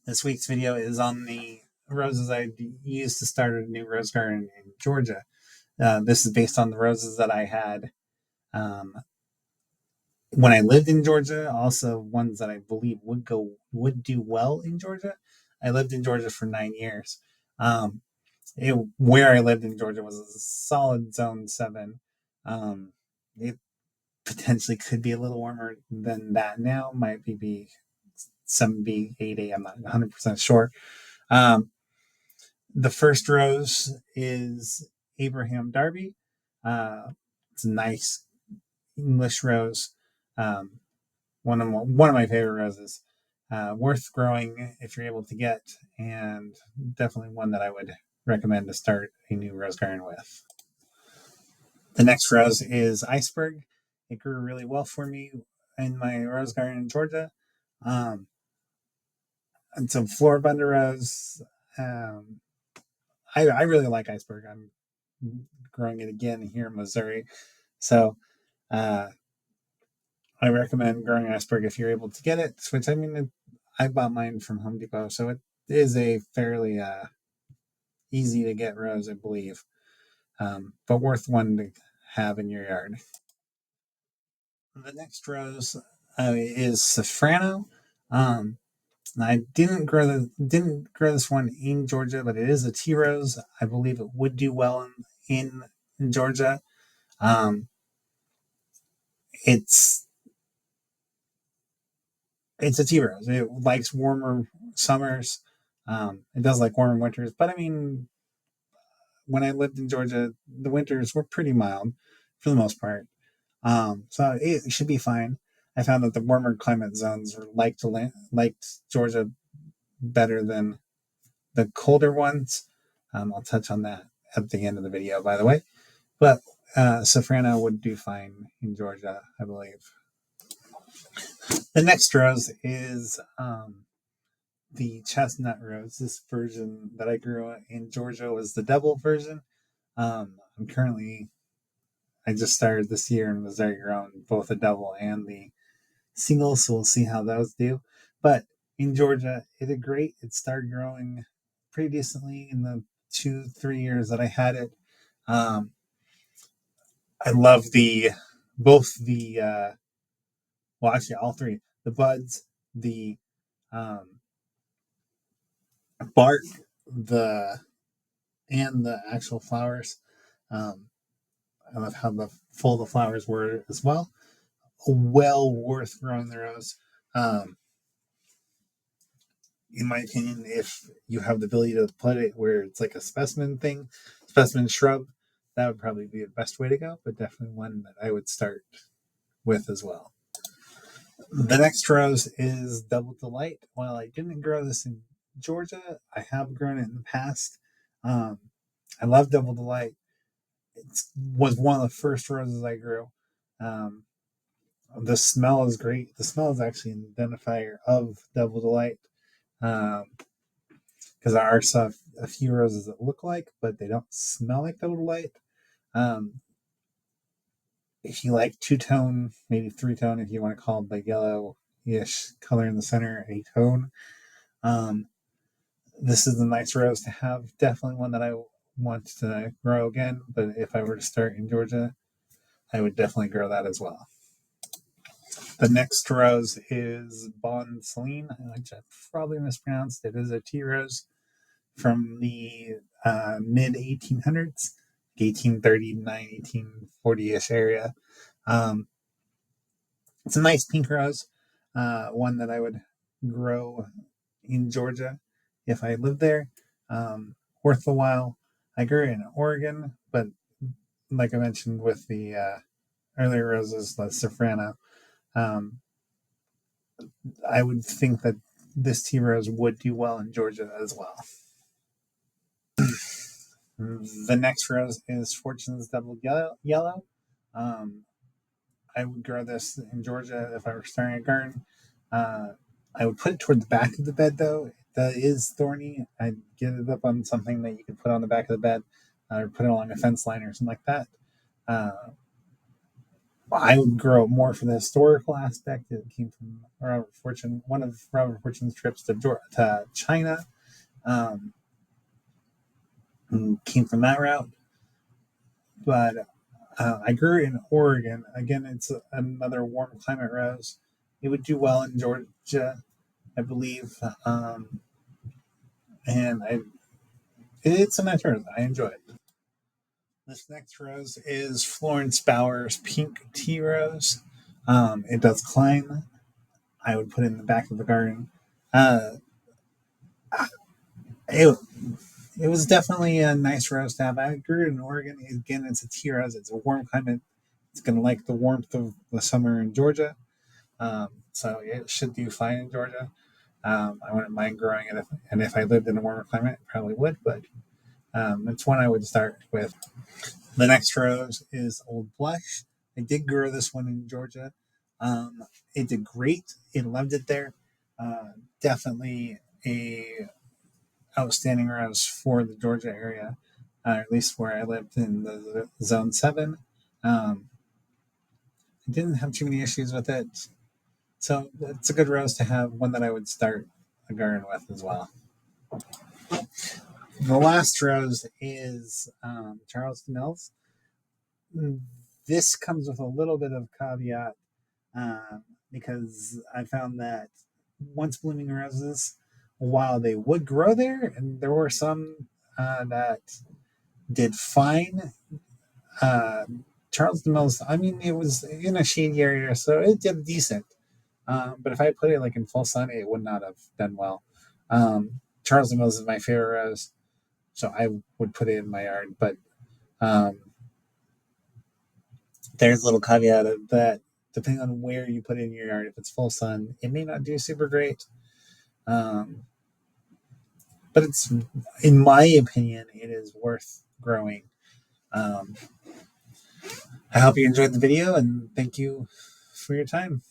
This week's video is on the roses I used to start a new rose garden in Georgia. This is based on the roses that I had um, when I lived in Georgia. Also, ones that I believe would do well in Georgia. I lived in Georgia for 9 years. Um, where I lived in Georgia was a solid zone 7. It potentially could be a little warmer than that now. Might be 7B, 8A. I'm not 100% sure. The first rose is Abraham Darby. It's a nice English rose. Um, one of my favorite roses. Worth growing if you're able to get, and definitely one that I would recommend to start a new rose garden with. The next rose is Iceberg. It grew really well for me in my rose garden in Georgia. Um, and some Floribunda rose. Um, I really like Iceberg. I'm growing it again here in Missouri. So uh, I recommend growing Iceberg if you're able to get it. Which I bought mine from Home Depot, so it is a fairly easy to get rose, I believe, but worth one to have in your yard. The next rose is Safrano. I didn't grow this one in Georgia, but it is a tea rose. I believe it would do well in Georgia. Um, it's it's a tea rose. It likes warmer summers. It does like warmer winters, but I mean, when I lived in Georgia, the winters were pretty mild for the most part. So it should be fine. I found that the warmer climate zones liked Georgia better than the colder ones. I'll touch on that at the end of the video, by the way. But Safrano would do fine in Georgia, I believe. The next rose is the chestnut rose. This version that I grew in Georgia was the double version. I'm currently, I just started this year in Missouri growing both the double and the single, so we'll see how those do. But in Georgia, it did great. It started growing pretty decently in the 2-3 years that I had it. Um, I love both the well, actually all three, the buds, the um, bark, the and the actual flowers. Um, I love how full the flowers were as well. Well worth growing the rose. Um, in my opinion, if you have the ability to put it where it's like a specimen shrub, that would probably be the best way to go, but definitely one that I would start with as well. The next rose is Double Delight. While I didn't grow this in Georgia, I have grown it in the past. Um, I love Double Delight. It was one of the first roses I grew. Um, the smell is great. The smell is actually an identifier of Double Delight. Because there are a few roses that look like, but they don't smell like Double Delight. Um, if you like two-tone, maybe three-tone, if you want to call it the yellow-ish color in the center, a tone, um, this is a nice rose to have. Definitely one that I want to grow again, but if I were to start in Georgia, I would definitely grow that as well. The next rose is Bon Celine, which I probably mispronounced. It is a tea rose from the mid 1800s, 1839, 1840-ish area. It's a nice pink rose, one that I would grow in Georgia if I lived there. Worth the while. I grew it in Oregon, but like I mentioned with the earlier roses, the Safrano, um, I would think that this tea rose would do well in Georgia as well. The next rose is Fortune's Double Yellow. Um, I would grow this in Georgia if I were starting a garden. Uh, I would put it toward the back of the bed, though. That is thorny. I'd get it up on something that you could put on the back of the bed, or put it along a fence line or something like that. Uh, I would grow it more for the historical aspect. It came from Robert Fortune, one of Robert Fortune's trips to China, um, came from that route. But I grew in Oregon. Again, it's another warm climate rose. It would do well in Georgia, I believe. And it's a nice rose. I enjoy it. This next rose is Florence Bauer's Pink Tea Rose. It does climb. I would put it in the back of the garden. Uh, it, it was definitely a nice rose to have. I grew it in Oregon. Again, it's a tea rose. It's a warm climate. It's going to like the warmth of the summer in Georgia. So it should do fine in Georgia. I wouldn't mind growing it. If I lived in a warmer climate, I probably would. But it's one I would start with. The next rose is Old Blush. I did grow this one in Georgia. Um, it did great. It loved it there. Definitely a outstanding rose for the Georgia area, or at least where I lived in the Zone 7. I didn't have too many issues with it. So it's a good rose to have, one that I would start a garden with as well. The last rose is Charleston Mills. This comes with a little bit of caveat, because I found that once blooming roses, while they would grow there, and there were some that did fine, uh, Charleston Mills, I mean, it was in a shady area, so it did decent. But if I put it like in full sun, it would not have done well. Charleston Mills is my favorite rose, so I would put it in my yard. But um, there's a little caveat of that, depending on where you put it in your yard. If it's full sun, it may not do super great. Um, but it's, in my opinion, it is worth growing. Um, I hope you enjoyed the video, and thank you for your time.